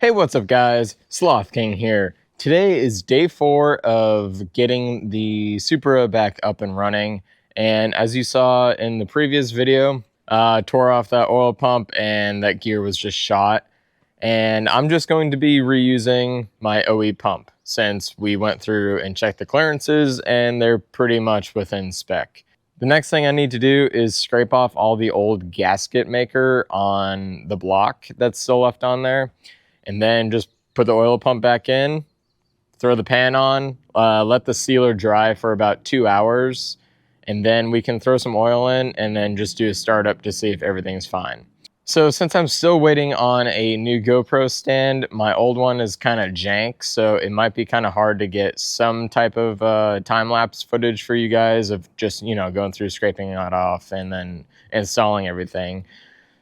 Hey, what's up guys? Sloth King here. Today is day 4 of getting the Supra back up and running. And as you saw in the previous video, tore off that oil pump and that gear was just shot. And I'm just going to be reusing my OE pump since we went through and checked the clearances and they're pretty much within spec. The next thing I need to do is scrape off all the old gasket maker on the block that's still left on there. And then just put the oil pump back in, throw the pan on, let the sealer dry for about 2 hours, and then we can throw some oil in and then just do a startup to see if everything's fine. So since I'm still waiting on a new GoPro stand, my old one is kind of jank, so it might be kind of hard to get some type of time-lapse footage for you guys of just, going through scraping that off and then installing everything.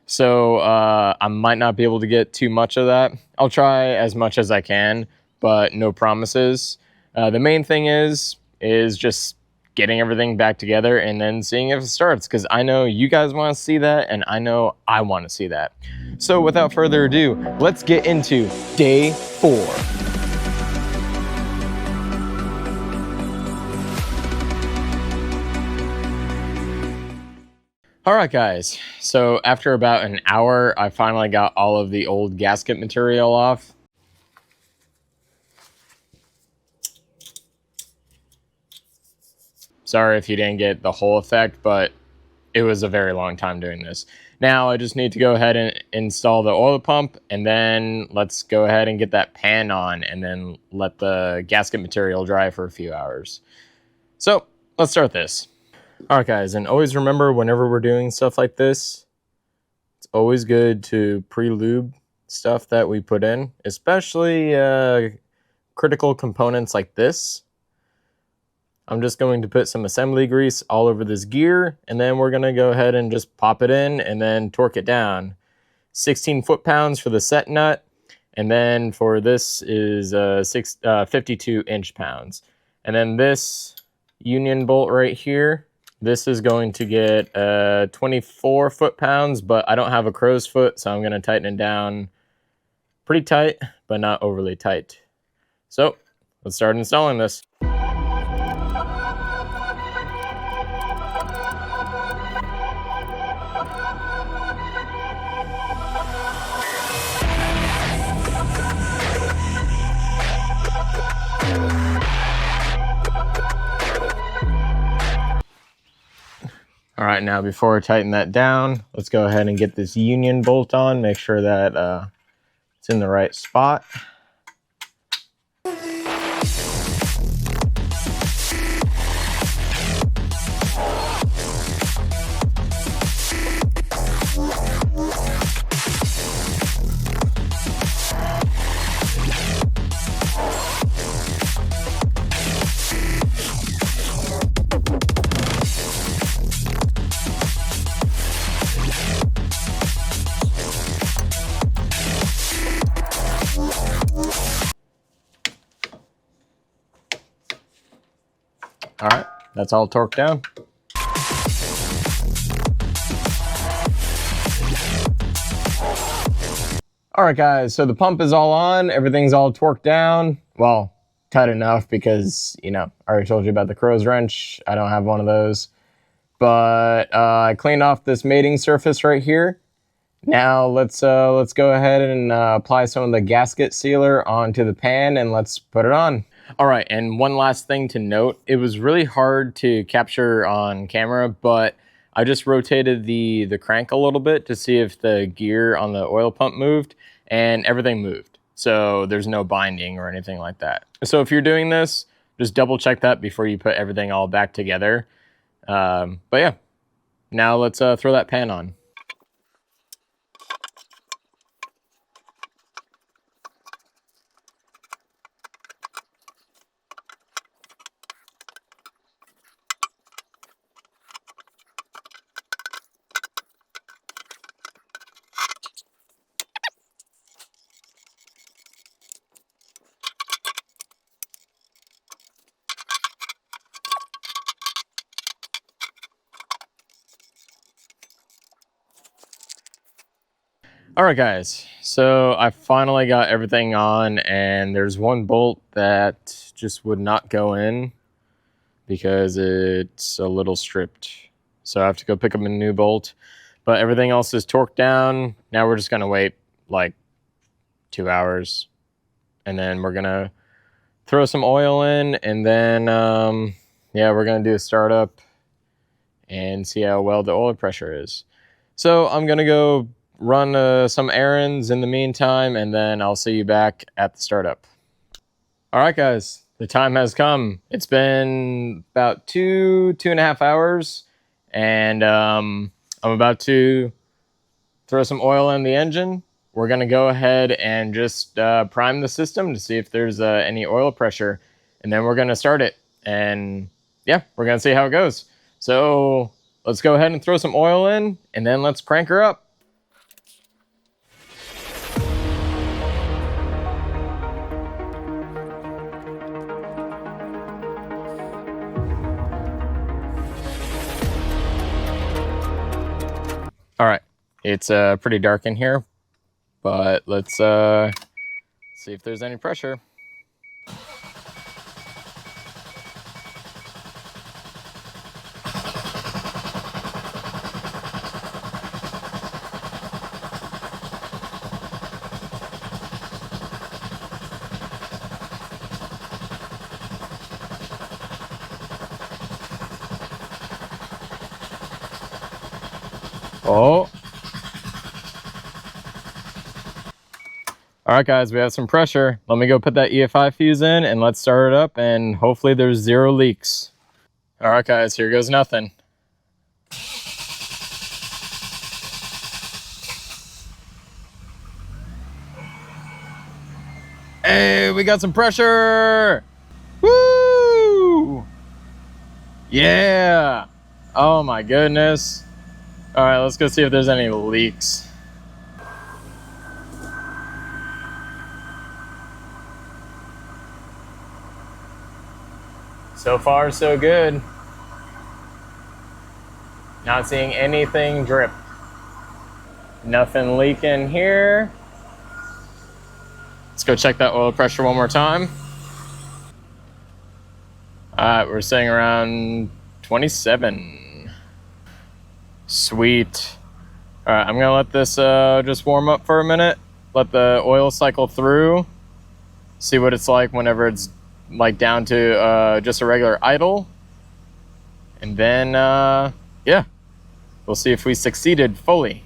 So I might not be able to get too much of that. I'll try as much as I can, but no promises. The main thing is just getting everything back together and then seeing if it starts, because I know you guys want to see that and I know I want to see that. So without further ado, let's get into day 4. All right, guys, so after about an hour, I finally got all of the old gasket material off. Sorry if you didn't get the whole effect, but it was a very long time doing this. Now I just need to go ahead and install the oil pump, and then let's go ahead and get that pan on and then let the gasket material dry for a few hours. So let's start this. All right, guys, and always remember whenever we're doing stuff like this, it's always good to pre-lube stuff that we put in, especially critical components like this. I'm just going to put some assembly grease all over this gear, and then we're going to go ahead and just pop it in and then torque it down. 16 foot-pounds for the set nut, and then for this is 52 inch-pounds. And then this union bolt right here, this is going to get 24 foot-pounds, but I don't have a crow's foot, so I'm going to tighten it down pretty tight, but not overly tight. So let's start installing this. All right, now before I tighten that down, let's go ahead and get this union bolt on, make sure that it's in the right spot. All right, that's all torqued down. All right, guys, so the pump is all on. Everything's all torqued down. Well, tight enough because, I already told you about the crow's wrench. I don't have one of those. But I cleaned off this mating surface right here. Now let's go ahead and apply some of the gasket sealer onto the pan and let's put it on. All right, and one last thing to note, it was really hard to capture on camera, but I just rotated the crank a little bit to see if the gear on the oil pump moved, and everything moved. So there's no binding or anything like that. So if you're doing this, just double check that before you put everything all back together. But yeah, now let's throw that pan on. All right, guys, So I finally got everything on, and there's one bolt that just would not go in because it's a little stripped. So I have to go pick up a new bolt, but everything else is torqued down. Now we're just gonna wait like 2 hours, and then we're gonna throw some oil in, and then yeah, we're gonna do a startup and see how well the oil pressure is. So I'm gonna go run some errands in the meantime, and then I'll see you back at the startup. All right, guys, the time has come. It's been about 2.5 hours, and I'm about to throw some oil in the engine. We're gonna go ahead and just prime the system to see if there's any oil pressure, and then we're gonna start it, and yeah, we're gonna see how it goes. So let's go ahead and throw some oil in, and then let's crank her up. All right, it's pretty dark in here, but let's see if there's any pressure. Oh. All right, guys, we have some pressure. Let me go put that EFI fuse in, and let's start it up, and hopefully there's 0 leaks. All right, guys, here goes nothing. Hey, we got some pressure. Woo! Yeah. Oh my goodness. All right, let's go see if there's any leaks. So far, so good. Not seeing anything drip. Nothing leaking here. Let's go check that oil pressure one more time. All right, we're sitting around 27. Sweet. All right, I'm gonna let this just warm up for a minute. Let the oil cycle through. See what it's like whenever it's like down to just a regular idle. And then, yeah, we'll see if we succeeded fully.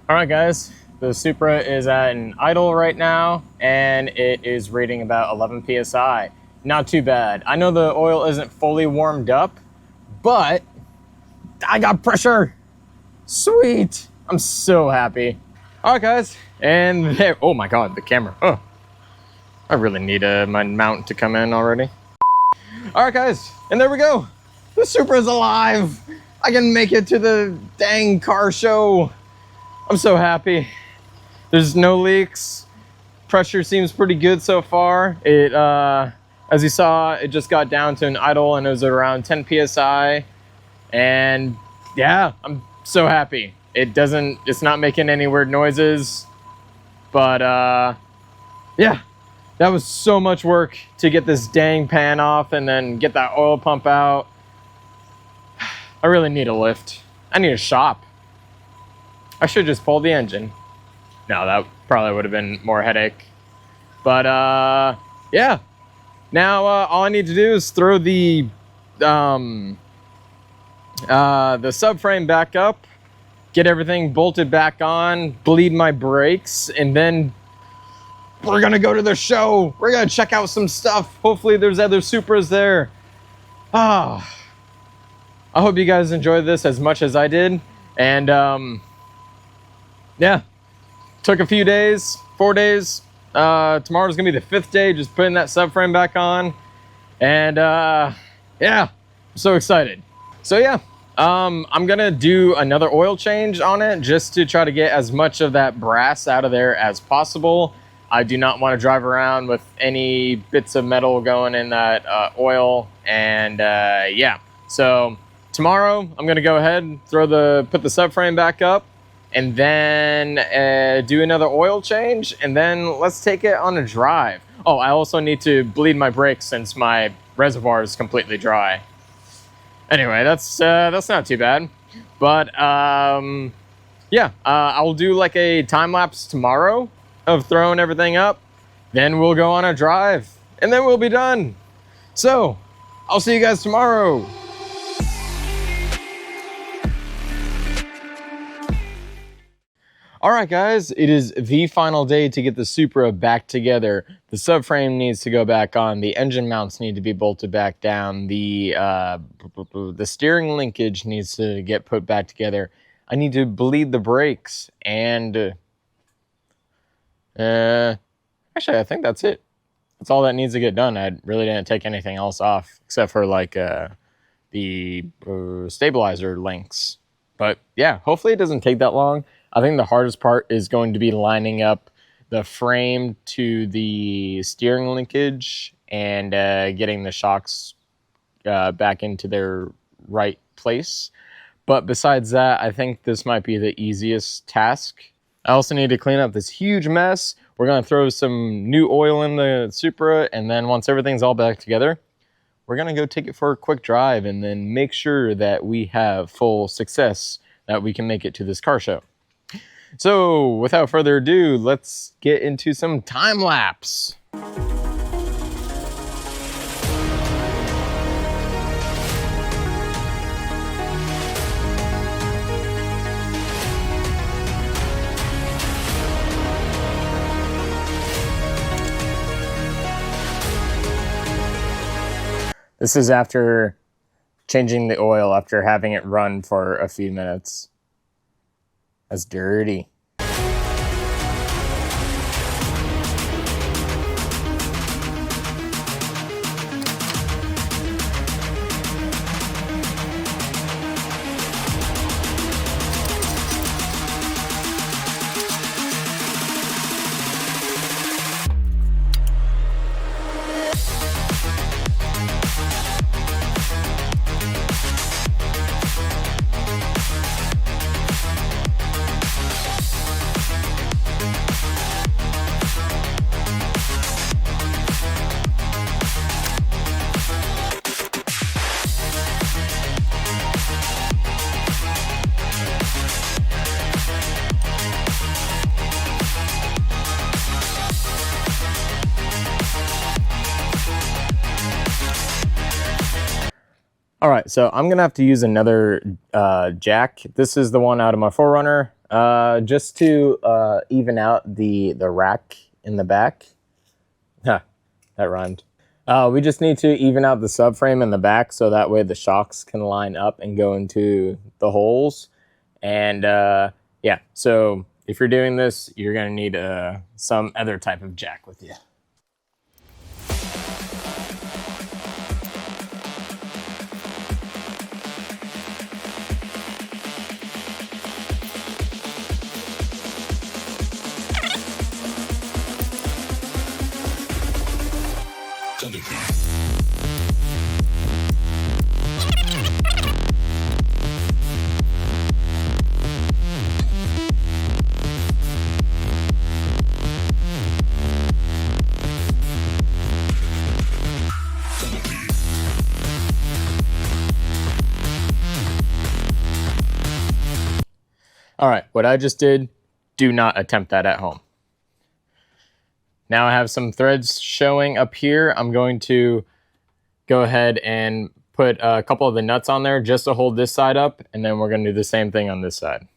All right, guys, the Supra is at an idle right now, and it is rating about 11 PSI. Not too bad. I know the oil isn't fully warmed up, but I got pressure. Sweet. I'm so happy. All right, guys, and there, oh my God, the camera. Oh, I really need my mount to come in already. All right, guys, and there we go. The Supra's alive. I can make it to the dang car show. I'm so happy. There's no leaks. Pressure seems pretty good so far. It, as you saw, it just got down to an idle, and it was around 10 PSI. And yeah, I'm so happy. It's not making any weird noises, but yeah. That was so much work to get this dang pan off and then get that oil pump out. I really need a lift. I need a shop. I should just pull the engine. No, that probably would have been more headache. But yeah. Now all I need to do is throw the subframe back up, get everything bolted back on, bleed my brakes, and then we're gonna go to the show. We're gonna check out some stuff. Hopefully there's other Supras there. I hope you guys enjoyed this as much as I did. And yeah, took a few days, 4 days. Tomorrow's gonna be the 5th day, just putting that subframe back on. And yeah, I'm so excited. So yeah, I'm gonna do another oil change on it just to try to get as much of that brass out of there as possible. I do not want to drive around with any bits of metal going in that oil. And yeah, so tomorrow I'm gonna go ahead and put the subframe back up, and then do another oil change, and then let's take it on a drive. Oh, I also need to bleed my brakes since my reservoir is completely dry. Anyway, that's not too bad. But yeah, I'll do like a time lapse tomorrow of throwing everything up. Then we'll go on a drive, and then we'll be done. So, I'll see you guys tomorrow. All right, guys, it is the final day to get the Supra back together. The subframe needs to go back on. The engine mounts need to be bolted back down. The steering linkage needs to get put back together. I need to bleed the brakes, and actually, I think that's it. That's all that needs to get done. I really didn't take anything else off except for like the stabilizer links. But yeah, hopefully it doesn't take that long. I think the hardest part is going to be lining up the frame to the steering linkage and getting the shocks back into their right place. But besides that, I think this might be the easiest task. I also need to clean up this huge mess. We're going to throw some new oil in the Supra, and then once everything's all back together, we're going to go take it for a quick drive and then make sure that we have full success, that we can make it to this car show. So without further ado, let's get into some time lapse. This is after changing the oil after having it run for a few minutes. That's dirty. All right, so I'm gonna have to use another jack. This is the one out of my 4Runner, just to even out the rack in the back. Huh, that rhymed. We just need to even out the subframe in the back so that way the shocks can line up and go into the holes. And yeah, so if you're doing this, you're gonna need some other type of jack with you. All right, what I just did, do not attempt that at home. Now I have some threads showing up here. I'm going to go ahead and put a couple of the nuts on there just to hold this side up, and then we're going to do the same thing on this side.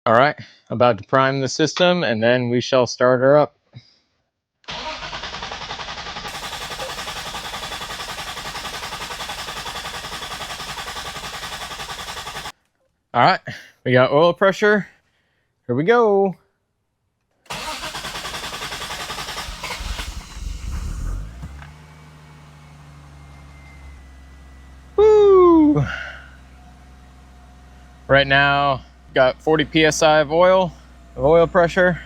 All right, about to prime the system and then we shall start her up. All right, we got oil pressure. Here we go. Woo! Right now, got 40 psi of oil pressure.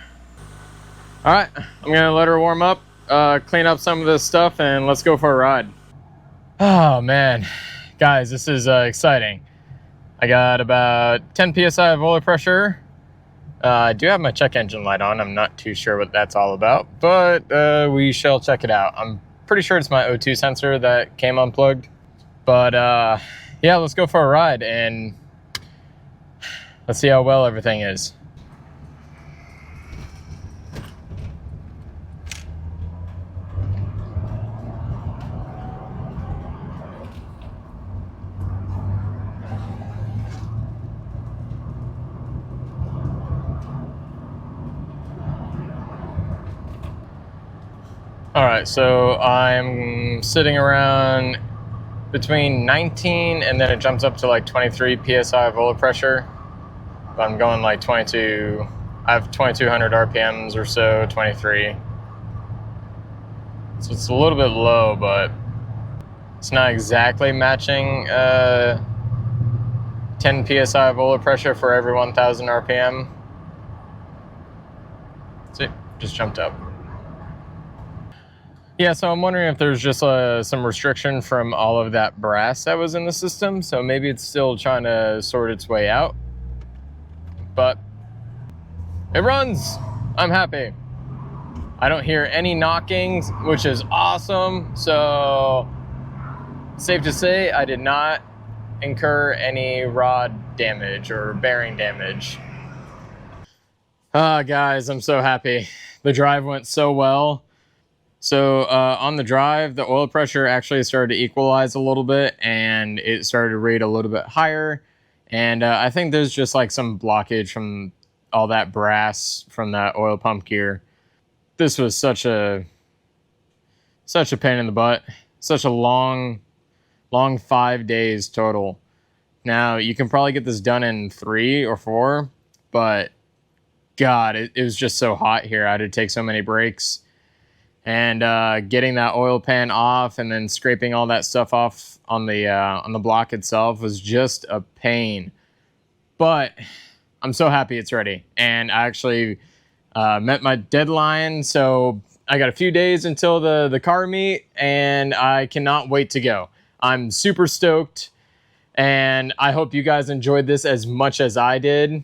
All right, I'm gonna let her warm up, clean up some of this stuff, and let's go for a ride. Oh man, guys, this is exciting. I got about 10 psi of oil pressure. I do have my check engine light on. I'm not too sure what that's all about, but we shall check it out. I'm pretty sure it's my O2 sensor that came unplugged. But yeah, let's go for a ride and let's see how well everything is. All right, so I'm sitting around between 19 and then it jumps up to like 23 psi of oil pressure. But I'm going like 22, I have 2200 RPMs or so, 23. So it's a little bit low, but it's not exactly matching 10 psi of oil pressure for every 1000 RPM. See, just jumped up. Yeah, so I'm wondering if there's just some restriction from all of that brass that was in the system. So maybe it's still trying to sort its way out. But it runs. I'm happy. I don't hear any knockings, which is awesome. So safe to say I did not incur any rod damage or bearing damage. Guys, I'm so happy. The drive went so well. So on the drive, the oil pressure actually started to equalize a little bit and it started to rate a little bit higher. And I think there's just like some blockage from all that brass from that oil pump gear. This was such a pain in the butt. Such a long 5 days total. Now you can probably get this done in 3 or 4, but God, it was just so hot here. I had to take so many breaks. And getting that oil pan off and then scraping all that stuff off on the block itself was just a pain. But I'm so happy it's ready. And I actually met my deadline, so I got a few days until the car meet, and I cannot wait to go. I'm super stoked, and I hope you guys enjoyed this as much as I did.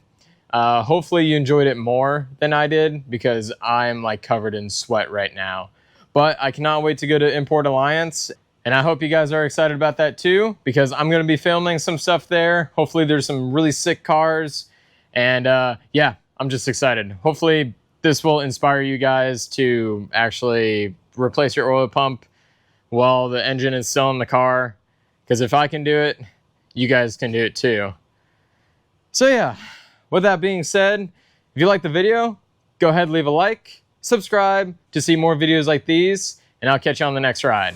Hopefully you enjoyed it more than I did because I'm like covered in sweat right now. But I cannot wait to go to Import Alliance And I hope you guys are excited about that too, because I'm going to be filming some stuff there. Hopefully there's some really sick cars. And yeah, I'm just excited. Hopefully this will inspire you guys to actually replace your oil pump while the engine is still in the car. Because if I can do it, you guys can do it too. So yeah, with that being said, if you like the video, go ahead, leave a like, subscribe to see more videos like these, and I'll catch you on the next ride.